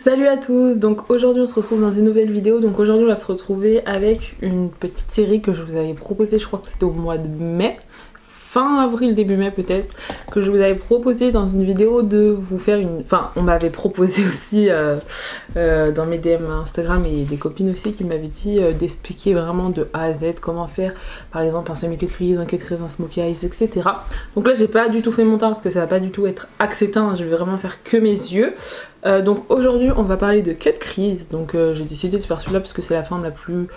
Salut à tous, donc aujourd'hui on se retrouve dans une nouvelle vidéo. Donc aujourd'hui on va se retrouver avec une petite série que je vous avais proposée, je crois que c'était au mois de mai, fin avril, début mai peut-être, que je vous avais proposé dans une vidéo de vous faire une... Enfin on m'avait proposé aussi dans mes DM Instagram et des copines aussi qui m'avaient dit d'expliquer vraiment de A à Z comment faire par exemple un semi-cut crease, un cut crease, un smokey eyes, etc. Donc là j'ai pas du tout fait mon temps parce que ça va pas du tout être axé teint, je vais vraiment faire que mes yeux. Donc aujourd'hui on va parler de cut crease. Donc j'ai décidé de faire celui-là parce que c'est la forme la plus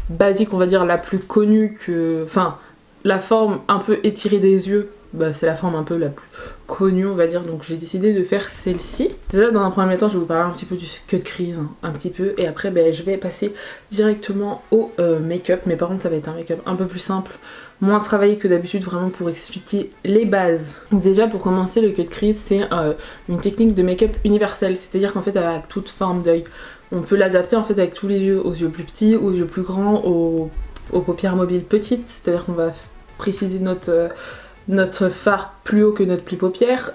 basique, on va dire la plus connue que... Enfin la forme un peu étirée des yeux, bah, c'est la forme un peu la plus connue on va dire. Donc j'ai décidé de faire celle-ci. Déjà dans un premier temps je vais vous parler un petit peu du cut crease, hein, un petit peu. Et après je vais passer directement au make-up. Mais par contre ça va être un make-up un peu plus simple, moins travaillé que d'habitude, vraiment pour expliquer les bases. Donc déjà pour commencer, le cut crease c'est une technique de make-up universelle, c'est-à-dire qu'en fait avec toute forme d'œil, on peut l'adapter en fait avec tous les yeux, aux yeux plus petits, aux yeux plus grands, aux paupières mobiles petites, c'est-à-dire qu'on va préciser notre fard plus haut que notre pli paupière,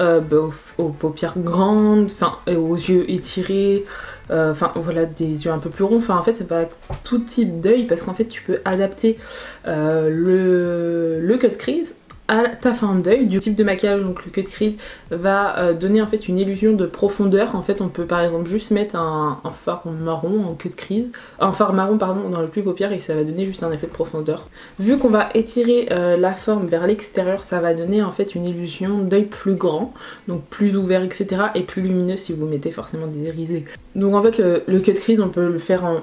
aux paupières grandes, enfin aux yeux étirés, enfin voilà, des yeux un peu plus ronds. Enfin en fait ça va avec tout type d'œil parce qu'en fait tu peux adapter le cut crease à ta forme d'œil, du type de maquillage. Donc le cut crease va donner en fait une illusion de profondeur. En fait on peut par exemple juste mettre un fard marron en cut crease, un fard marron pardon dans le pli paupière et ça va donner juste un effet de profondeur. Vu qu'on va étirer la forme vers l'extérieur, ça va donner en fait une illusion d'œil plus grand, donc plus ouvert, etc. et plus lumineux si vous mettez forcément des irisés. Donc en fait le cut crease on peut le faire en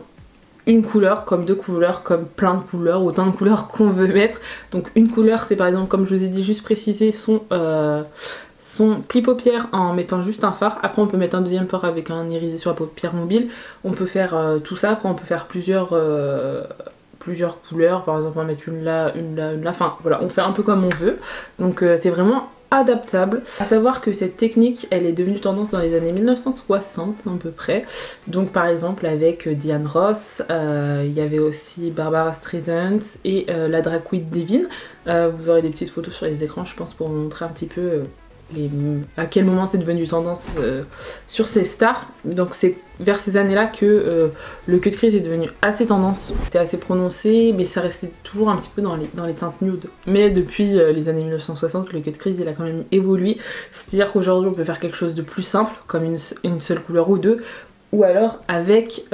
une couleur, comme deux couleurs, comme plein de couleurs, autant de couleurs qu'on veut mettre. Donc une couleur c'est par exemple, comme je vous ai dit, juste préciser son pli paupière en mettant juste un fard. Après on peut mettre un deuxième fard avec un irisé sur la paupière mobile. On peut faire tout ça. Après on peut faire plusieurs couleurs, par exemple on va mettre une là, une là, une là, enfin voilà, on fait un peu comme on veut. Donc c'est vraiment adaptable. À savoir que cette technique elle est devenue tendance dans les années 1960 à peu près. Donc par exemple avec Diane Ross, il y avait aussi Barbara Streisand et la drag queen Devin. Vous aurez des petites photos sur les écrans je pense pour vous montrer un petit peu à quel moment c'est devenu tendance sur ces stars. Donc c'est vers ces années là que le cut crease est devenu assez tendance, c'était assez prononcé, mais ça restait toujours un petit peu dans les teintes nude. Mais depuis les années 1960 le cut crease il a quand même évolué, c'est à dire qu'aujourd'hui on peut faire quelque chose de plus simple comme une seule couleur ou deux, ou alors avec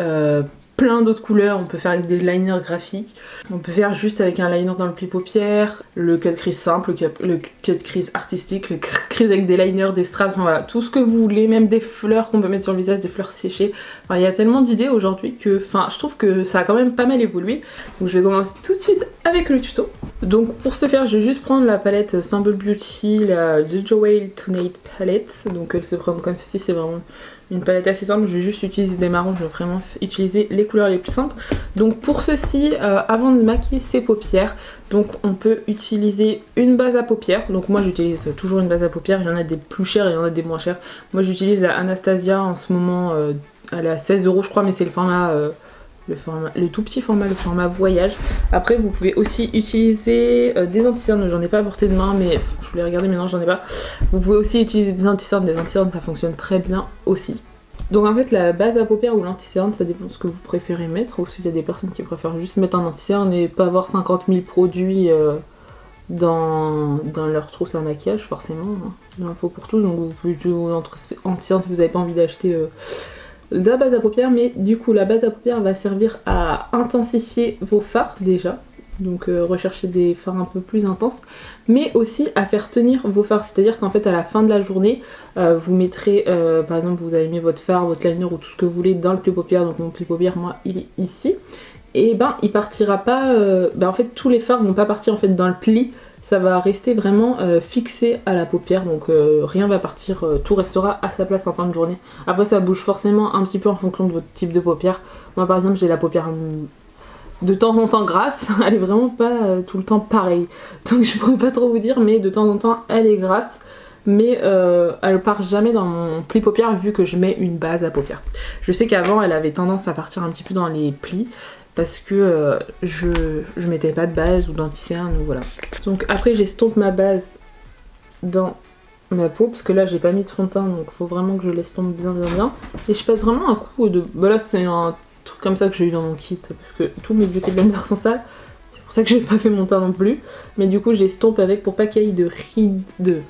plein d'autres couleurs. On peut faire avec des liners graphiques, on peut faire juste avec un liner dans le pli paupière, le cut crease simple, le cut crease artistique, le cut crease avec des liners, des strass, enfin, voilà, tout ce que vous voulez, même des fleurs qu'on peut mettre sur le visage, des fleurs séchées. Enfin, il y a tellement d'idées aujourd'hui que je trouve que ça a quand même pas mal évolué. Donc je vais commencer tout de suite avec le tuto. Donc pour ce faire je vais juste prendre la palette Stumble Beauty, la The Joel Tonight Palette. Donc elle se présente comme ceci, c'est vraiment une palette assez simple. Je vais juste utiliser des marrons, je vais vraiment utiliser les couleurs les plus simples. Donc pour ceci, avant de maquiller ses paupières, donc on peut utiliser une base à paupières. Donc moi j'utilise toujours une base à paupières, il y en a des plus chères et il y en a des moins chères. Moi j'utilise la Anastasia en ce moment, elle est à 16 € je crois, mais c'est le format... le tout petit format, le format voyage. Après vous pouvez aussi utiliser des anti-cernes, j'en ai pas à portée de main mais je voulais regarder mais non j'en ai pas. Vous pouvez aussi utiliser des anti-cernes ça fonctionne très bien aussi. Donc en fait la base à paupières ou l'anti-cerne ça dépend de ce que vous préférez mettre. Aussi il y a des personnes qui préfèrent juste mettre un anti-cerne et pas avoir 50 000 produits dans leur trousse à maquillage forcément, hein. Il en faut pour tout, donc vous pouvez jouer anti-cerne si vous n'avez pas envie d'acheter la base à paupières. Mais du coup la base à paupières va servir à intensifier vos fards déjà, donc rechercher des fards un peu plus intenses, mais aussi à faire tenir vos fards, c'est à dire qu'en fait à la fin de la journée vous mettrez par exemple vous avez mis votre fard, votre liner ou tout ce que vous voulez dans le pli paupières. Donc mon pli paupières moi il est ici, et il partira pas, en fait tous les fards vont pas partir en fait dans le pli, ça va rester vraiment fixé à la paupière, donc rien va partir, tout restera à sa place en fin de journée. Après ça bouge forcément un petit peu en fonction de votre type de paupière. Moi par exemple j'ai la paupière de temps en temps grasse, elle est vraiment pas tout le temps pareille, donc je pourrais pas trop vous dire, mais de temps en temps elle est grasse, mais elle part jamais dans mon pli paupière vu que je mets une base à paupières. Je sais qu'avant elle avait tendance à partir un petit peu dans les plis, parce que je mettais pas de base ou d'anti-cerne, voilà. Donc après j'estompe ma base dans ma peau parce que là j'ai pas mis de fond de teint donc faut vraiment que je l'estompe bien bien. Et je passe vraiment un coup de... Bah là c'est un truc comme ça que j'ai eu dans mon kit parce que tous mes beauty blenders sont sales. C'est pour ça que j'ai pas fait mon teint non plus. Mais du coup j'estompe avec pour pas qu'il y ait de rides, de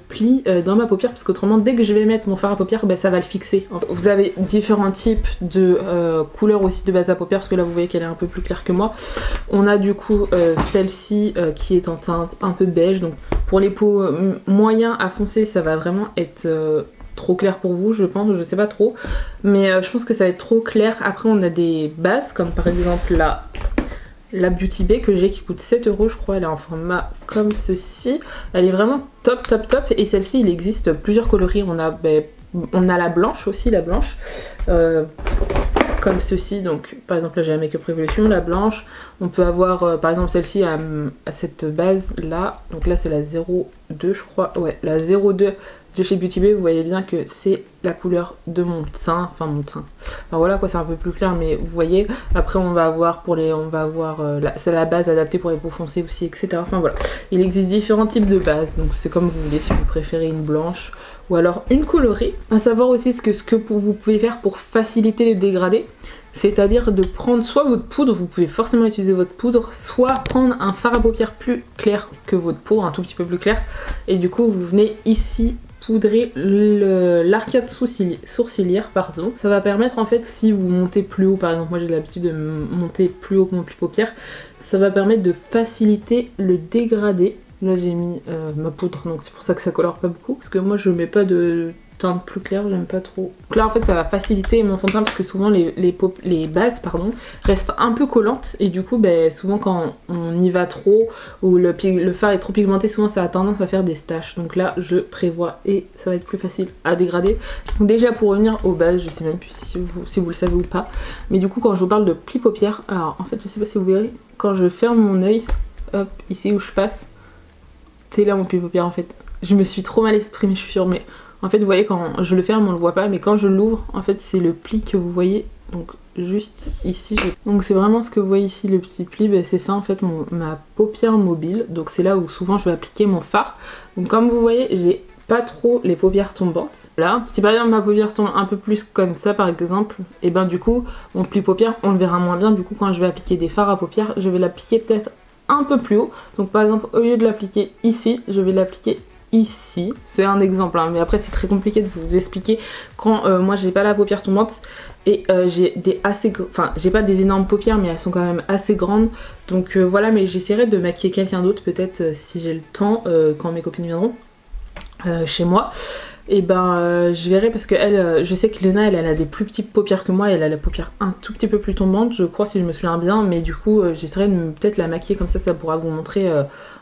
plis dans ma paupière parce qu'autrement dès que je vais mettre mon fard à paupières bah, ça va le fixer. Vous avez différents types de couleurs aussi de base à paupières parce que là vous voyez qu'elle est un peu plus claire que moi. On a du coup celle-ci qui est en teinte un peu beige, donc pour les peaux moyens à foncé ça va vraiment être trop clair pour vous je pense, je sais pas trop, mais je pense que ça va être trop clair. Après on a des bases comme par exemple la Beauty Bay que j'ai qui coûte 7 € je crois, elle est en format comme ceci, elle est vraiment top top top. Et celle-ci il existe plusieurs coloris, on a la blanche aussi, la blanche comme ceci, donc par exemple là j'ai la Make Up Revolution, la blanche, on peut avoir par exemple celle-ci à cette base là, donc là c'est la 02 je crois, ouais la 02 de chez Beauty Bay. Vous voyez bien que c'est la couleur de mon teint, enfin mon teint. Alors voilà quoi, c'est un peu plus clair, mais vous voyez. Après on va avoir c'est la base adaptée pour les peaux foncées aussi, etc. Enfin voilà, il existe différents types de bases, donc c'est comme vous voulez si vous préférez une blanche ou alors une colorée. À savoir aussi ce que vous pouvez faire pour faciliter le dégradé. C'est-à-dire de prendre soit votre poudre, vous pouvez forcément utiliser votre poudre, soit prendre un fard à paupières plus clair que votre peau, un tout petit peu plus clair. Et du coup vous venez ici poudrer l'arcade sourcilière, pardon. Ça va permettre en fait, si vous montez plus haut, par exemple moi j'ai l'habitude de monter plus haut que mon pli paupière, ça va permettre de faciliter le dégradé. Là j'ai mis ma poudre, donc c'est pour ça que ça colore pas beaucoup, parce que moi je mets pas de teinte plus claire, j'aime pas trop. Donc là en fait ça va faciliter mon fond de teint parce que souvent les bases restent un peu collantes et du coup souvent quand on y va trop ou le fard est trop pigmenté, souvent ça a tendance à faire des taches. Donc là je prévois et ça va être plus facile à dégrader. Donc déjà pour revenir aux bases, je sais même plus si vous le savez ou pas, mais du coup quand je vous parle de pli paupières, alors en fait je sais pas si vous verrez, quand je ferme mon œil, hop ici où je passe, c'est là mon pli paupières en fait. Je me suis trop mal exprimée, je suis sûre, mais en fait vous voyez quand je le ferme on le voit pas, mais quand je l'ouvre en fait c'est le pli que vous voyez, donc juste ici. Donc c'est vraiment ce que vous voyez ici, le petit pli, c'est ça en fait ma paupière mobile. Donc c'est là où souvent je vais appliquer mon fard. Donc comme vous voyez j'ai pas trop les paupières tombantes. Là, si par exemple ma paupière tombe un peu plus comme ça par exemple, et ben du coup mon pli paupière on le verra moins bien. Du coup quand je vais appliquer des fards à paupières, je vais l'appliquer peut-être un peu plus haut. Donc par exemple au lieu de l'appliquer ici, je vais l'appliquer ici. C'est un exemple hein, mais après c'est très compliqué de vous expliquer quand moi j'ai pas la paupière tombante et j'ai j'ai pas des énormes paupières mais elles sont quand même assez grandes, donc voilà. Mais j'essaierai de maquiller quelqu'un d'autre peut-être si j'ai le temps quand mes copines viendront chez moi. Et je verrai parce que je sais que Lena elle a des plus petites paupières que moi, elle a la paupière un tout petit peu plus tombante je crois si je me souviens bien, mais du coup j'essaierai de peut-être la maquiller comme ça pourra vous montrer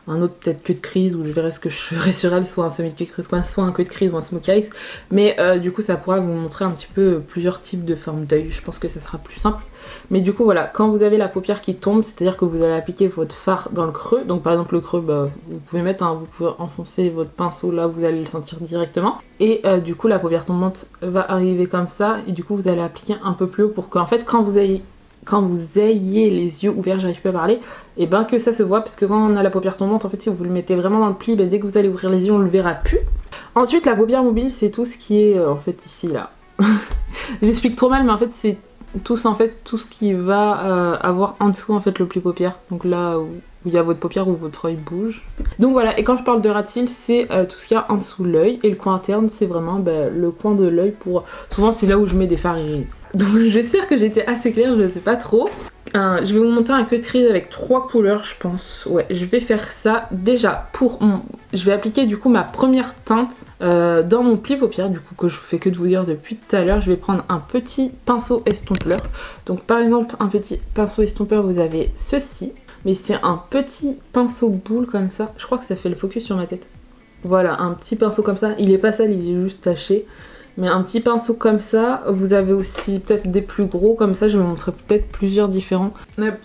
un autre peut-être queue de crise, ou je verrai ce que je ferai sur elle, soit un semi-queue de crise, soit un queue de crise ou un smoky eyes. Mais du coup ça pourra vous montrer un petit peu plusieurs types de formes d'œil, je pense que ça sera plus simple. Mais du coup voilà, quand vous avez la paupière qui tombe, c'est à dire que vous allez appliquer votre fard dans le creux. Donc par exemple le creux, vous pouvez mettre vous pouvez enfoncer votre pinceau là, vous allez le sentir directement. Et du coup la paupière tombante va arriver comme ça, et du coup vous allez appliquer un peu plus haut pour qu'en fait quand vous ayez les yeux ouverts, j'arrive plus à parler, et que ça se voit, parce que quand on a la paupière tombante en fait si vous le mettez vraiment dans le pli, dès que vous allez ouvrir les yeux on le verra plus. Ensuite la paupière mobile c'est tout ce qui est en fait ici là. J'explique trop mal mais en fait c'est tout ce qui va avoir en dessous en fait le pli paupière, donc là où il y a votre paupière où votre œil bouge. Donc voilà, et quand je parle de ras de cils c'est tout ce qu'il y a en dessous de l'œil, et le coin interne c'est vraiment le coin de l'œil, pour souvent c'est là où je mets des fards irises. Donc j'espère que j'étais assez claire, je sais pas trop. Je vais vous montrer un queue de crise avec 3 couleurs je pense. Ouais, je vais faire ça déjà je vais appliquer du coup ma première teinte dans mon pli paupière, du coup que je fais que de vous dire depuis tout à l'heure. Je vais prendre un petit pinceau estompeur. Donc par exemple un petit pinceau estompeur, vous avez ceci, mais c'est un petit pinceau boule comme ça. Je crois que ça fait le focus sur ma tête. Voilà, un petit pinceau comme ça, il est pas sale, il est juste taché. Mais un petit pinceau comme ça, vous avez aussi peut-être des plus gros comme ça, je vais vous montrer peut-être plusieurs différents.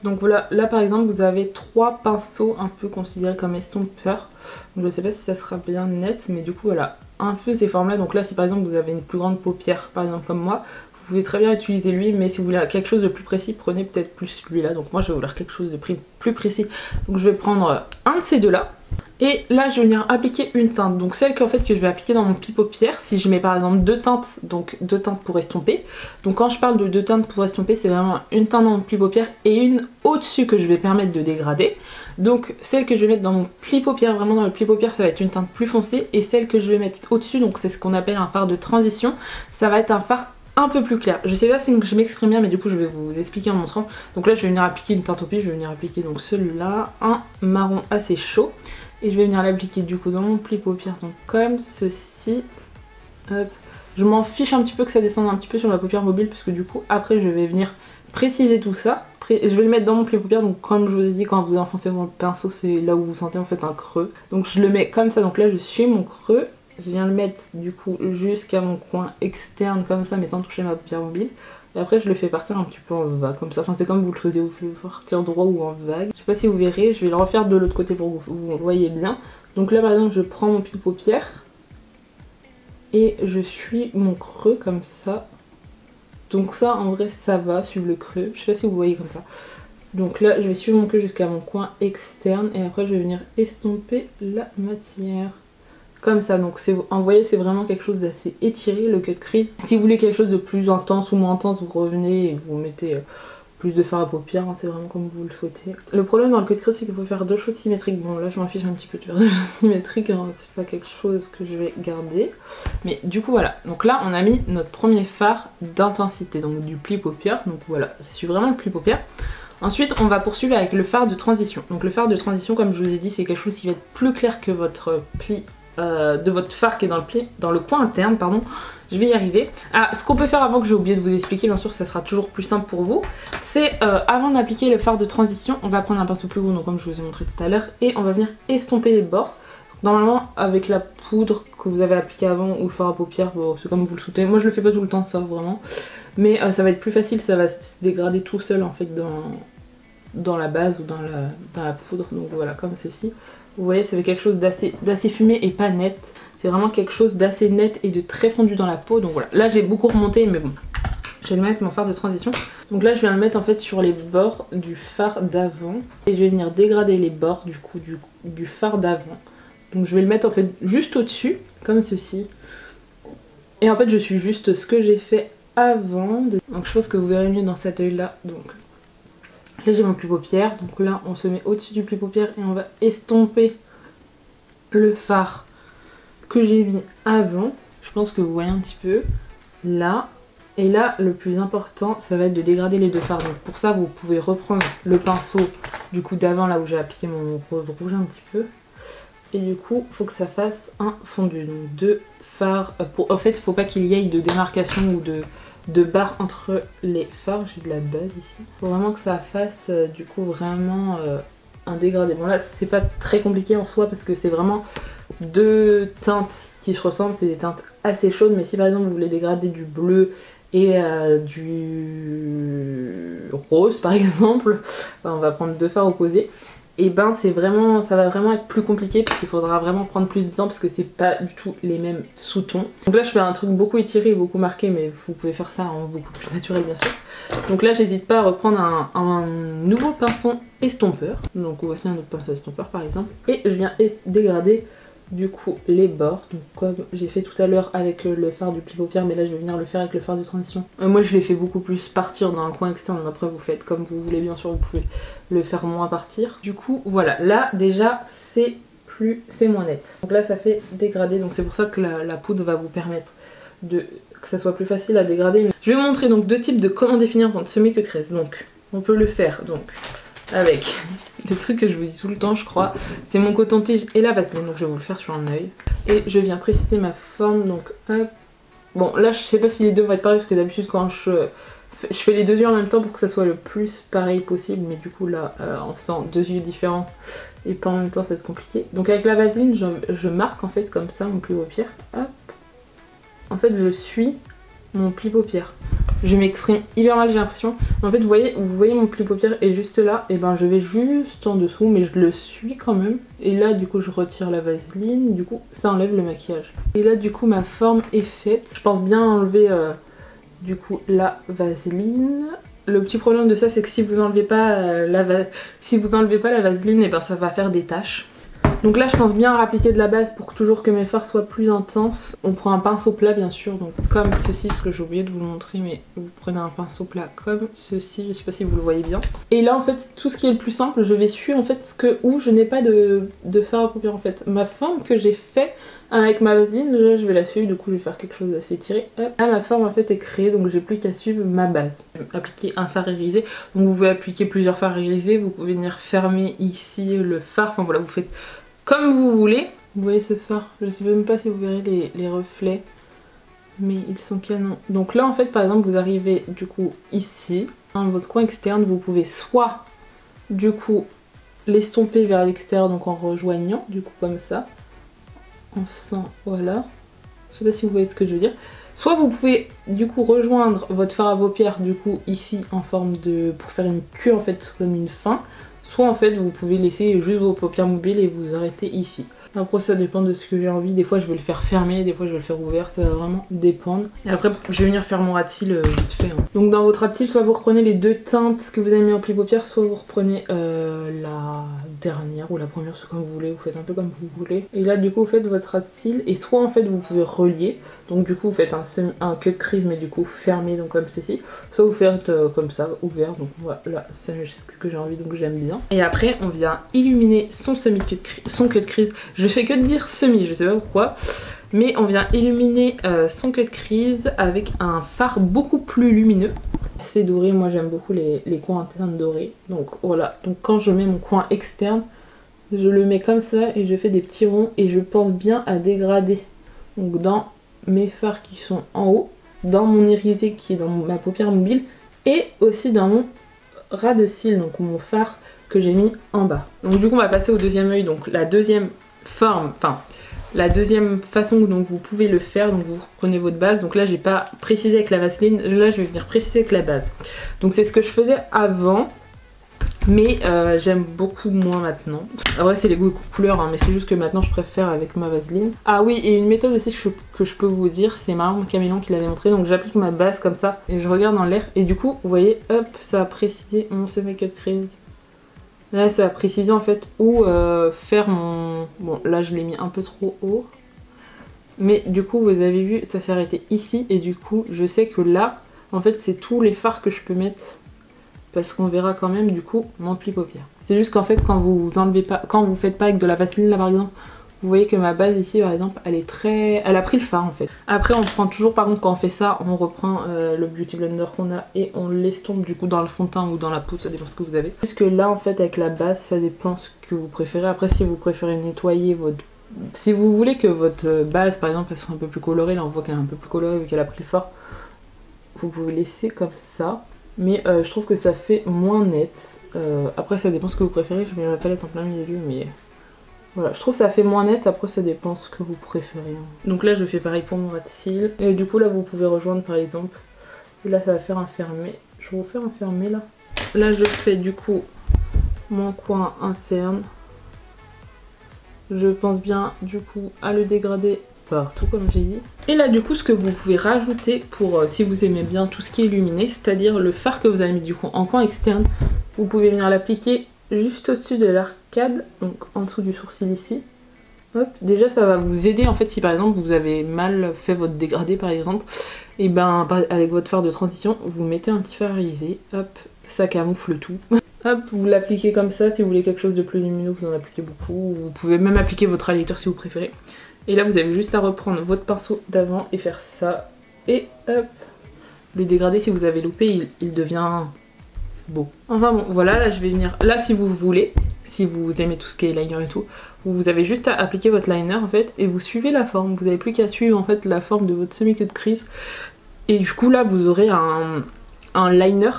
Donc voilà, là par exemple vous avez 3 pinceaux un peu considérés comme estompeurs. Donc je sais pas si ça sera bien net, mais du coup voilà, un peu ces formes là. Donc là si par exemple vous avez une plus grande paupière, par exemple comme moi, vous pouvez très bien utiliser lui, mais si vous voulez quelque chose de plus précis, prenez peut-être plus celui-là. Donc moi je vais vouloir quelque chose de plus précis, donc je vais prendre un de ces deux là. Et là je vais venir appliquer une teinte, donc celle qu'en fait que je vais appliquer dans mon pli paupières. Si je mets par exemple deux teintes, donc deux teintes pour estomper. Donc quand je parle de deux teintes pour estomper, c'est vraiment une teinte dans mon pli paupières et une au-dessus que je vais permettre de dégrader. Donc celle que je vais mettre dans mon pli paupières, vraiment dans le pli paupières, ça va être une teinte plus foncée. Et celle que je vais mettre au-dessus, donc c'est ce qu'on appelle un fard de transition, ça va être un fard un peu plus clair. Je sais pas si je m'exprime bien, mais du coup je vais vous expliquer en montrant. Donc là je vais venir appliquer une teinte au pli, je vais venir appliquer donc celui-là, un marron assez chaud. Et je vais venir l'appliquer du coup dans mon pli paupières, donc comme ceci. Hop. Je m'en fiche un petit peu que ça descende un petit peu sur ma paupière mobile, parce que du coup après je vais venir préciser tout ça. Je vais le mettre dans mon pli paupières, donc comme je vous ai dit, quand vous enfoncez votre pinceau, c'est là où vous sentez en fait un creux. Donc je le mets comme ça, donc là je suis mon creux. Je viens le mettre du coup jusqu'à mon coin externe comme ça, mais sans toucher ma paupière mobile. Et après je le fais partir un petit peu en vague comme ça, enfin c'est comme vous le faisiez, vous le faites partir droit ou en vague. Je sais pas si vous verrez, je vais le refaire de l'autre côté pour que vous voyez bien. Donc là par exemple je prends mon pli paupières et je suis mon creux comme ça. Donc ça en vrai ça va, suivre le creux, je sais pas si vous voyez comme ça. Donc là je vais suivre mon creux jusqu'à mon coin externe et après je vais venir estomper la matière. Comme ça, donc vous voyez c'est vraiment quelque chose d'assez étiré le cut crease. Si vous voulez quelque chose de plus intense ou moins intense, vous revenez et vous mettez plus de fard à paupières, hein, c'est vraiment comme vous le souhaitez. Le problème dans le cut crease c'est qu'il faut faire deux choses symétriques. Bon là je m'en fiche un petit peu de faire deux choses symétriques, hein, c'est pas quelque chose que je vais garder. Mais du coup voilà, donc là on a mis notre premier fard d'intensité, donc du pli paupières, donc voilà, je suis vraiment le pli paupières. Ensuite on va poursuivre avec le fard de transition. Donc le fard de transition comme je vous ai dit c'est quelque chose qui va être plus clair que votre pli de votre fard qui est dans le coin interne, pardon, je vais y arriver. Ah, ce qu'on peut faire avant, que j'ai oublié de vous expliquer, bien sûr ça sera toujours plus simple pour vous, c'est avant d'appliquer le fard de transition, on va prendre un pinceau plus gros, donc comme je vous ai montré tout à l'heure, et on va venir estomper les bords. Normalement avec la poudre que vous avez appliquée avant ou le fard à paupières, bon, c'est comme vous le souhaitez, moi je le fais pas tout le temps ça vraiment, mais ça va être plus facile, ça va se dégrader tout seul en fait dans la base ou dans la poudre, donc voilà comme ceci. Vous voyez, ça fait quelque chose d'assez fumé et pas net. C'est vraiment quelque chose d'assez net et de très fondu dans la peau. Donc voilà, là j'ai beaucoup remonté, mais bon. Je vais mettre mon fard de transition. Donc là je viens le mettre en fait sur les bords du fard d'avant. Et je vais venir dégrader les bords du coup du fard d'avant. Donc je vais le mettre en fait juste au-dessus, comme ceci. Et en fait je suis juste ce que j'ai fait avant. Donc je pense que vous verrez mieux dans cet œil là. Donc là j'ai mon pli paupières, donc là on se met au-dessus du pli paupières et on va estomper le fard que j'ai mis avant. Je pense que vous voyez un petit peu là. Et là le plus important ça va être de dégrader les deux fards. Donc pour ça vous pouvez reprendre le pinceau du coup d'avant là où j'ai appliqué mon rose rouge un petit peu. Et du coup il faut que ça fasse un fondu. Donc deux fards. En fait il ne faut pas qu'il y ait de démarcation ou de barre entre les fards. J'ai de la base ici. Il faut vraiment que ça fasse du coup vraiment un dégradé. Bon là c'est pas très compliqué en soi parce que c'est vraiment deux teintes qui se ressemblent, c'est des teintes assez chaudes, mais si par exemple vous voulez dégrader du bleu et du rose par exemple, enfin, on va prendre deux fards opposés, et ben c'est vraiment, ça va vraiment être plus compliqué parce qu'il faudra vraiment prendre plus de temps parce que c'est pas du tout les mêmes sous-tons. Donc là je fais un truc beaucoup étiré et beaucoup marqué, mais vous pouvez faire ça en beaucoup plus naturel bien sûr. Donc là j'hésite pas à reprendre un nouveau pinceau estompeur, donc voici un autre pinceau estompeur par exemple, et je viens dégrader du coup les bords, donc comme j'ai fait tout à l'heure avec le fard du pli paupières, mais là je vais venir le faire avec le fard de transition. Moi je l'ai fait beaucoup plus partir dans un coin externe, mais après vous faites comme vous voulez bien sûr, vous pouvez le faire moins partir. Du coup voilà, là déjà c'est moins net. Donc là ça fait dégrader, donc c'est pour ça que la poudre va vous permettre que ça soit plus facile à dégrader. Je vais vous montrer donc deux types de comment définir votre semi-cut crease. Donc on peut le faire donc avec le truc que je vous dis tout le temps je crois, c'est mon coton-tige et la vaseline, donc je vais vous le faire sur un œil. Et je viens préciser ma forme, donc hop. Bon là je sais pas si les deux vont être pareils parce que d'habitude quand je fais les deux yeux en même temps pour que ça soit le plus pareil possible, mais du coup là en faisant deux yeux différents et pas en même temps ça va être compliqué. Donc avec la vaseline je marque en fait comme ça mon pli paupières, hop. En fait je suis mon pli paupières. Je m'exprime hyper mal j'ai l'impression. En fait vous voyez mon pli paupières est juste là, et ben je vais juste en dessous mais je le suis quand même. Et là du coup je retire la vaseline, du coup ça enlève le maquillage. Et là du coup ma forme est faite. Je pense bien enlever du coup la vaseline. Le petit problème de ça c'est que si vous enlevez pas la vaseline, et ben ça va faire des taches. Donc là je pense bien appliquer de la base pour toujours que mes fards soient plus intenses. On prend un pinceau plat bien sûr, donc comme ceci, parce que j'ai oublié de vous le montrer, mais vous prenez un pinceau plat comme ceci, je sais pas si vous le voyez bien. Et là en fait tout ce qui est le plus simple, je vais suivre en fait ce que où je n'ai pas de fard à paupières en fait. Ma forme que j'ai fait avec ma vaseline, là je vais la suivre, du coup je vais faire quelque chose d'assez tiré. Hop. Là ma forme en fait est créée, donc j'ai plus qu'à suivre ma base. Appliquer un fard irisé, donc vous pouvez appliquer plusieurs fards irisés, vous pouvez venir fermer ici le fard, enfin voilà, vous faites comme vous voulez. Vous voyez ce fard, je sais même pas si vous verrez les reflets, mais ils sont canons. Donc là en fait par exemple vous arrivez du coup ici, dans votre coin externe, vous pouvez soit du coup l'estomper vers l'extérieur, donc en rejoignant du coup comme ça, en faisant voilà, je sais pas si vous voyez ce que je veux dire. Soit vous pouvez du coup rejoindre votre fard à paupières du coup ici en forme de, pour faire une queue en fait comme une fin. Soit en fait vous pouvez laisser juste vos paupières mobiles et vous arrêter ici. Après ça dépend de ce que j'ai envie, des fois je vais le faire fermé, des fois je vais le faire ouvert, ça va vraiment dépendre. Et après je vais venir faire mon ras de cils vite fait. Donc dans votre ras de cils, soit vous reprenez les deux teintes que vous avez mis en pli paupières, soit vous reprenez la dernière ou la première, c'est comme vous voulez, vous faites un peu comme vous voulez. Et là du coup vous faites votre ras de cils et soit en fait vous pouvez relier, donc du coup vous faites un cut crease mais du coup fermé donc comme ceci, soit vous faites comme ça, ouvert, donc voilà, c'est ce que j'ai envie donc j'aime bien. Et après on vient illuminer son semi-cut crease, son cut crease. Je fais que de dire semi, je sais pas pourquoi, mais on vient illuminer son cut crease avec un fard beaucoup plus lumineux. C'est doré, moi j'aime beaucoup les coins internes dorés, donc voilà. Donc quand je mets mon coin externe, je le mets comme ça et je fais des petits ronds et je pense bien à dégrader. Donc dans mes fards qui sont en haut, dans mon irisé qui est dans ma paupière mobile et aussi dans mon ras de cils, donc mon fard que j'ai mis en bas. Donc du coup on va passer au deuxième œil, donc la deuxième forme, enfin la deuxième façon dont vous pouvez le faire. Donc vous prenez votre base, donc là j'ai pas précisé avec la vaseline, là je vais venir préciser avec la base. Donc c'est ce que je faisais avant, mais j'aime beaucoup moins maintenant. Après c'est les goûts et couleurs hein, mais c'est juste que maintenant je préfère avec ma vaseline. Ah oui, et une méthode aussi que je peux vous dire, c'est Marion Camélon qui l'avait montré. Donc j'applique ma base comme ça et je regarde dans l'air et du coup vous voyez, hop, ça a précisé mon semi-cut crease. Là ça a précisé en fait où faire mon... Bon là je l'ai mis un peu trop haut. Mais du coup vous avez vu ça s'est arrêté ici. Et du coup je sais que là en fait c'est tous les fards que je peux mettre. Parce qu'on verra quand même du coup mon pli paupières. C'est juste qu'en fait quand vous enlevez pas, quand vous faites pas avec de la vaseline là par exemple, vous voyez que ma base ici par exemple elle est très... Elle a pris le fard en fait. Après on prend toujours, par contre quand on fait ça, on reprend le beauty blender qu'on a et on l'estompe du coup dans le fond de teint ou dans la poudre, ça dépend ce que vous avez. Parce que là en fait avec la base ça dépend ce que vous préférez. Après si vous préférez nettoyer votre... Si vous voulez que votre base par exemple elle soit un peu plus colorée, là on voit qu'elle est un peu plus colorée vu qu'elle a pris le fard, vous pouvez laisser comme ça. Mais je trouve que ça fait moins net. Après ça dépend ce que vous préférez, je mets ma palette en plein milieu mais... Voilà, je trouve que ça fait moins net, après ça dépend ce que vous préférez. Donc là je fais pareil pour mon ras de cils. Et du coup là vous pouvez rejoindre par exemple. Et là ça va faire un fermé. Je vais vous faire un fermé là. Là je fais du coup mon coin interne. Je pense bien du coup à le dégrader partout comme j'ai dit. Et là du coup ce que vous pouvez rajouter pour si vous aimez bien tout ce qui est illuminé, c'est-à-dire le fard que vous avez mis du coup en coin externe, vous pouvez venir l'appliquer juste au-dessus de l'arcade, donc en dessous du sourcil ici. Hop. Déjà ça va vous aider en fait si par exemple vous avez mal fait votre dégradé par exemple, et ben avec votre fard de transition vous mettez un petit fard irisé, hop, ça camoufle tout. Hop, vous l'appliquez comme ça. Si vous voulez quelque chose de plus lumineux vous en appliquez beaucoup, vous pouvez même appliquer votre highlighter si vous préférez. Et là vous avez juste à reprendre votre pinceau d'avant et faire ça, et hop, le dégradé si vous avez loupé il devient beau. Enfin bon voilà, là je vais venir, là si vous voulez, si vous aimez tout ce qui est liner et tout, vous avez juste à appliquer votre liner en fait et vous suivez la forme, vous n'avez plus qu'à suivre en fait la forme de votre semi-cut crease et du coup là vous aurez un liner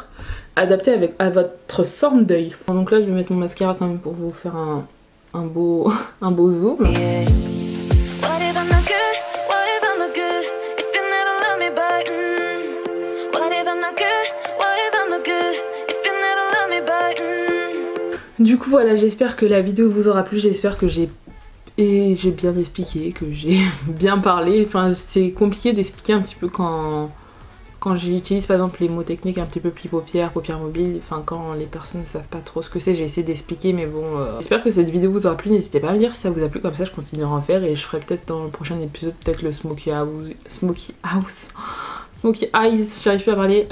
adapté à votre forme d'œil. Donc là je vais mettre mon mascara quand même pour vous faire un beau zoom. Du coup voilà, j'espère que la vidéo vous aura plu, j'espère que j'ai bien expliqué, que j'ai bien parlé. Enfin c'est compliqué d'expliquer un petit peu quand quand j'utilise par exemple les mots techniques un petit peu pli paupières, paupières mobiles, enfin quand les personnes ne savent pas trop ce que c'est, j'ai essayé d'expliquer, mais bon, j'espère que cette vidéo vous aura plu, n'hésitez pas à me dire si ça vous a plu, comme ça je continuerai à en faire et je ferai peut-être dans le prochain épisode peut-être le Smokey Eyes, j'arrive plus à parler,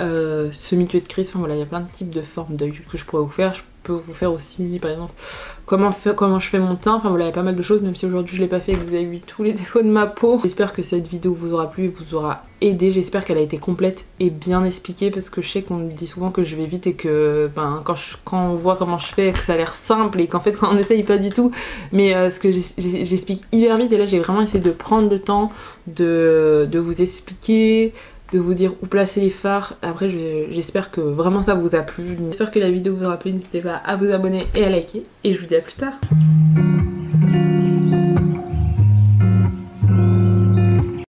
semi-tué de crise, enfin voilà, il y a plein de types de formes d'œil que je pourrais vous faire. Je peux vous faire aussi par exemple comment je fais mon teint, enfin voilà, il y a pas mal de choses, même si aujourd'hui je l'ai pas fait et que vous avez vu tous les défauts de ma peau. J'espère que cette vidéo vous aura plu et vous aura aidé, j'espère qu'elle a été complète et bien expliquée, parce que je sais qu'on me dit souvent que je vais vite et que quand on voit comment je fais, que ça a l'air simple et qu'en fait quand on essaye pas du tout, mais ce que j'explique hyper vite, et là j'ai vraiment essayé de prendre le temps de vous expliquer, de vous dire où placer les fards. Après j'espère que vraiment ça vous a plu, j'espère que la vidéo vous aura plu, n'hésitez pas à vous abonner et à liker, et je vous dis à plus tard.